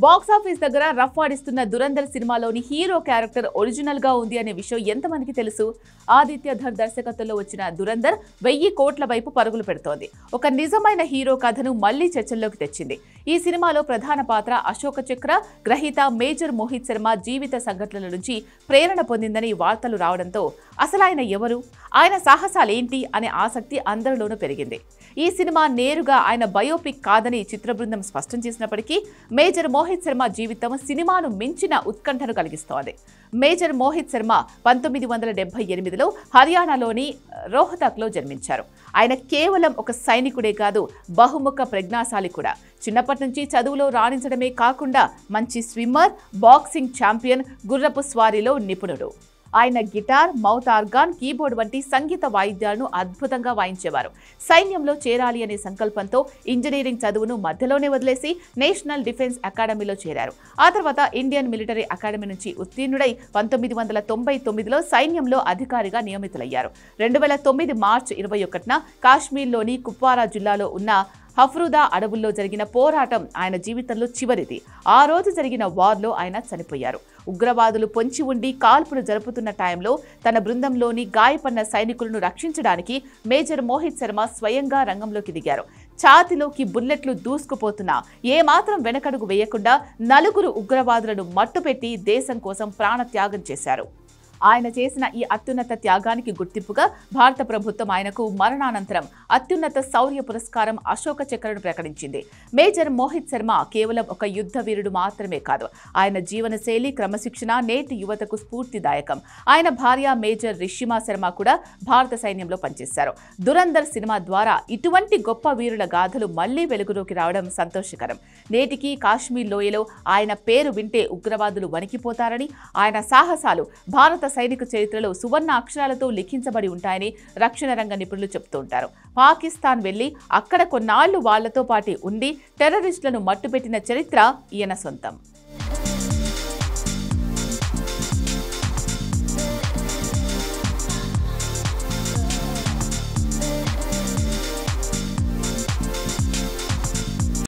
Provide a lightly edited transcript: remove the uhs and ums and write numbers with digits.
Box office దగ్గర rough ఆడిస్తున్న Dhurandhar సినిమాలోని hero character original గా ఉంది అనే విషయం ఎంతమందికి తెలుసు? ఆదిత్య ధర్ దర్శకత్వంలో వచ్చిన దురంధర్ 1000 కోట్ల వైపు పరుగులు పెడుతోంది. ఒక నిజమైన హీరో కథను మళ్లీ చర్చల్లోకి తెచ్చింది. ఈ సినిమాలో ప్రధాన పాత్ర అశోక చక్ర గ్రహీత మేజర్ మోహిత్ శర్మ జీవిత సంఘటనల నుంచి ప్రేరణ పొందిందని వార్తలు రావడంతో అసలు ఆయన ఎవరు, ఆయన సాహసాలేంటి అనే ఆసక్తి అందరిలోనూ పెరిగింది. ఈ సినిమా నేరుగా ఆయన బయోపిక్ కాదని చిత్ర బృందం స్పష్టం చేసినప్పటికీ మేజర్ మోహిత్ శర్మ జీవితం సినిమాను మించిన ఉత్కంఠను కలిగిస్తోంది. మేజర్ మోహిత్ శర్మ 1978లో హర్యానాలోని రోహ్తక్లో జన్మించారు. ఆయన కేవలం ఒక సైనికుడే కాదు, బహుముఖ ప్రజ్ఞాశాలి కూడా. చిన్నప్పటి నుంచి చదువులో రాణించడమే కాకుండా మంచి స్విమ్మర్, బాక్సింగ్ ఛాంపియన్, గుర్రపు స్వారీలో నిపుణుడు. ఆయన గిటార్, మౌత్ ఆర్గాన్, కీబోర్డ్ వంటి సంగీత వాయిద్యాలను అద్భుతంగా వాయించేవారు. సైన్యంలో చేరాలి అనే సంకల్పంతో ఇంజనీరింగ్ చదువును మధ్యలోనే వదిలేసి నేషనల్ డిఫెన్స్ అకాడమీలో చేరారు. ఆ తర్వాత ఇండియన్ మిలిటరీ అకాడమీ నుంచి ఉత్తీర్ణుడై 1999లో సైన్యంలో అధికారిగా నియమితులయ్యారు. 2009 మార్చి 21న కాశ్మీర్లోని కుప్వారా జిల్లాలో ఉన్న హఫ్రూదా అడవుల్లో జరిగిన పోరాటం ఆయన జీవితంలో చివరిది. ఆ రోజు జరిగిన వార్లో ఆయన చనిపోయారు. ఉగ్రవాదులు పొంచి ఉండి కాల్పులు జరుపుతున్న టైంలో తన బృందంలోని గాయపడిన సైనికులను రక్షించడానికి మేజర్ మోహిత్ శర్మ స్వయంగా రంగంలోకి దిగారు. ఛాతిలోకి బుల్లెట్లు దూసుకుపోతున్నా ఏమాత్రం వెనకడుగు వేయకుండా 4 ఉగ్రవాదులను మట్టుపెట్టి దేశం కోసం ప్రాణత్యాగం చేశారు. ఆయన చేసిన ఈ అత్యున్నత త్యాగానికి గుర్తింపుగా భారత ప్రభుత్వం ఆయనకు మరణానంతరం అత్యున్నత శౌర్య పురస్కారం అశోక చక్రను ప్రకటించింది. మేజర్ మోహిత్ శర్మ కేవలం ఒక యుద్ధ వీరుడు మాత్రమే కాదు, ఆయన జీవనశైలి, క్రమశిక్షణ నేటి యువతకు స్ఫూర్తిదాయకం. ఆయన భార్య మేజర్ రిషిమా శర్మ కూడా భారత సైన్యంలో పనిచేశారు. దురంధర్ సినిమా ద్వారా ఇటువంటి గొప్ప వీరుల గాథలు మళ్లీ వెలుగులోకి రావడం సంతోషకరం. నేటికి కాశ్మీర్ లోయలో ఆయన పేరు వింటే ఉగ్రవాదులు వణికిపోతారని, ఆయన సాహసాలు భారత సైనిక చరిత్రలో సువర్ణ అక్షరాలతో లిఖించబడి ఉంటాయని రక్షణ రంగ నిపుణులు చెబుతూ ఉంటారు. పాకిస్తాన్ వెళ్లి అక్కడ కొన్నాళ్లు వాళ్లతో పాటు ఉండి టెర్రరిస్టులను మట్టుపెట్టిన చరిత్ర ఈయన సొంతం.